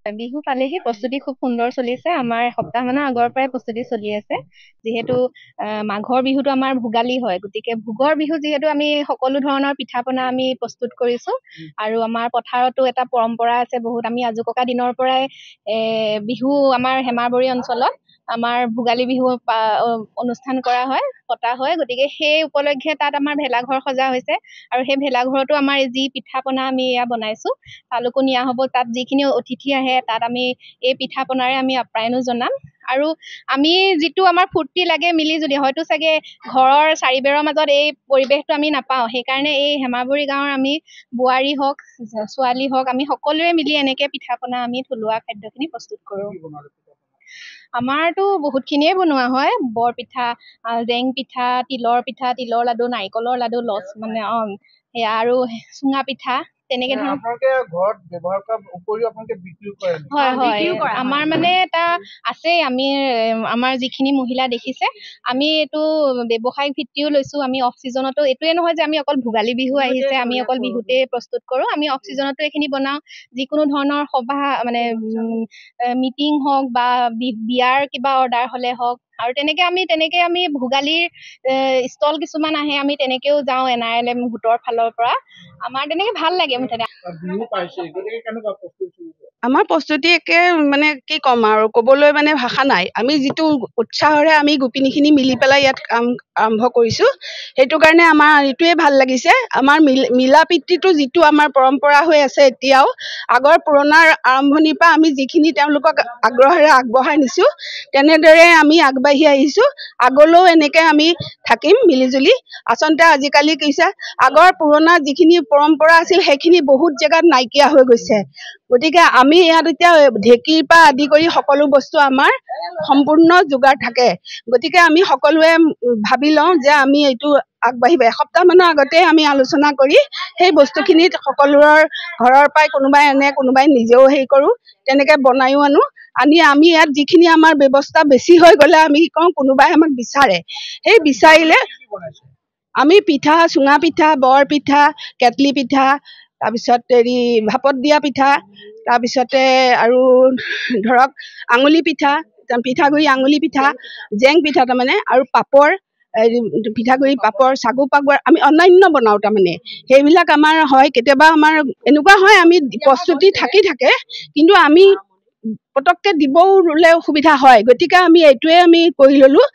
বিহু পালেহি প্ৰস্তুতি খুব সুন্দৰ চলিছে। আমাৰ এসপ্তাহমানৰ আগৰ পৰাই প্ৰস্তুতি চলি আছে। যিহেতু মাঘৰ বিহুটো আমাৰ ভোগালী হয়, গতিকে ভোগৰ বিহু যিহেতু আমি সকলো ধৰণৰ পিঠা পনা আমি প্ৰস্তুত কৰিছো। আৰু আমাৰ পথাৰতো এটা পৰম্পৰা আছে বহুত। আমি আজোককা দিনৰ পৰাই বিহু আমাৰ হেমাৰবৰী অঞ্চলত আমাৰ ভোগালী বিহু অনুষ্ঠান কৰা হয়, পতা হয়। গতিকে সেই উপলক্ষে তাত আমাৰ ভেলাঘৰ সজা হৈছে। আৰু সেই ভেলাঘৰতো আমাৰ যি পিঠা পনা আমি এয়া বনাইছো তালোকো নিয়া হ'ব। তাত যিখিনি অতিথি আহে তাত আমি এই পিঠা পনাৰে আমি আপ্যায়নো জনাম। আৰু আমি যিটো আমাৰ ফূৰ্তি লাগে মিলি জুলি, হয়তো চাগে ঘৰৰ চাৰিবেৰৰ মাজত এই পৰিৱেশটো আমি নাপাওঁ। সেইকাৰণে এই হেমাৰবৰী গাঁৱৰ আমি বোৱাৰী হওক ছোৱালী হওক আমি সকলোৱে মিলি এনেকে পিঠা পনা আমি থলুৱা খাদ্যখিনি প্ৰস্তুত কৰোঁ। আমাৰতো বহুতখিনিয়ে বনোৱা হয়। বৰপিঠা, জেং পিঠা, তিলৰ লাডু, নাৰিকলৰ লাডু, সেয়া আৰু চুঙা পিঠা তেনেকে ধৰণৰ। আপোনালোকে ঘৰত ব্যৱহাৰ কৰাৰ উপৰিও আপোনালোকে বিক্ৰী কৰে? হয়, আমাৰ মানে এটা আছেই। আমাৰ যিখিনি মহিলা দেখিছে, আমি এইটো ব্যৱসায়িক ভিত্তিও লৈছো। আমি অফ চিজনতো এইটোৱে নহয় যে আমি অকল ভোগালী বিহু আহিছে আমি অকল বিহুতেই প্ৰস্তুত কৰোঁ। আমি অফ চিজনতো এইখিনি বনাওঁ। যিকোনো ধৰণৰ সভা মানে মিটিং হওক বা বিয়াৰ কিবা অৰ্ডাৰ হলে হওক, আৰু তেনেকে আমি ভোগালীৰ ষ্টল কিছুমান আহে, আমি তেনেকেও যাওঁ। NRLM গোটৰ ফালৰ পৰা আমাৰ তেনেকে ভাল লাগে। মুঠতে আমাৰ প্ৰস্তুতি একে মানে কি ক'ম আৰু, ক'বলৈ মানে ভাষা নাই। আমি যিটো উৎসাহেৰে আমি গোপিনীখিনি মিলি পেলাই ইয়াত কাম আৰম্ভ কৰিছোঁ, সেইটো কাৰণে আমাৰ এইটোৱে ভাল লাগিছে। আমাৰ মিলা প্ৰীতিটো যিটো আমাৰ পৰম্পৰা হৈ আছে এতিয়াও, আগৰ পুৰণাৰ আৰম্ভণিৰ পৰা আমি যিখিনি তেওঁলোকক আগ্ৰহেৰে আগবঢ়াই নিছোঁ, তেনেদৰে আমি আগবাঢ়ি আহিছোঁ। আগলৈও এনেকে আমি থাকিম মিলিজুলি। আচলতে আজিকালি কি হৈছে, আগৰ পুৰণা যিখিনি পৰম্পৰা আছিল সেইখিনি বহুত জেগাত নাইকিয়া হৈ গৈছে। গতিকে আমি ইয়াত এতিয়া ঢেঁকীৰ পৰা আদি কৰি সকলো বস্তু আমাৰ সম্পূৰ্ণ যোগাৰ থাকে। গতিকে আমি সকলোৱে ভাবি লওঁ যে আমি এইটো আগবাঢ়িব। এসপ্তাহমানৰ আগতে আমি আলোচনা কৰি সেই বস্তুখিনিত সকলোৰে ঘৰৰ পৰাই কোনোবাই আনে, কোনোবাই নিজেও হেৰি কৰোঁ, তেনেকে বনায়ো আনো। আমি ইয়াত যিখিনি আমাৰ ব্যৱস্থা বেছি হৈ গ'লে আমি কওঁ কোনোবাই আমাক বিচাৰে। সেই বিচাৰিলে আমি পিঠা, চুঙা পিঠা, বৰ পিঠা, কেটলি পিঠা, তাৰপিছত ভাপত দিয়া পিঠা, তাৰপিছতে আৰু ধৰক আঙুলি পিঠা, পিঠাগুড়ি আঙুলি পিঠা, জেং পিঠা তাৰমানে, আৰু পাপৰ, পিঠাগুড়ি পাপৰ, চাগু পাগোৱাৰ আমি অন্যান্য বনাওঁ তাৰমানে। সেইবিলাক আমাৰ হয়। কেতিয়াবা আমাৰ এনেকুৱা হয় আমি প্ৰস্তুতি থাকে, কিন্তু আমি পটককৈ দিবও অসুবিধা হয়। গতিকে আমি এইটোৱে আমি কৰি ল'লোঁ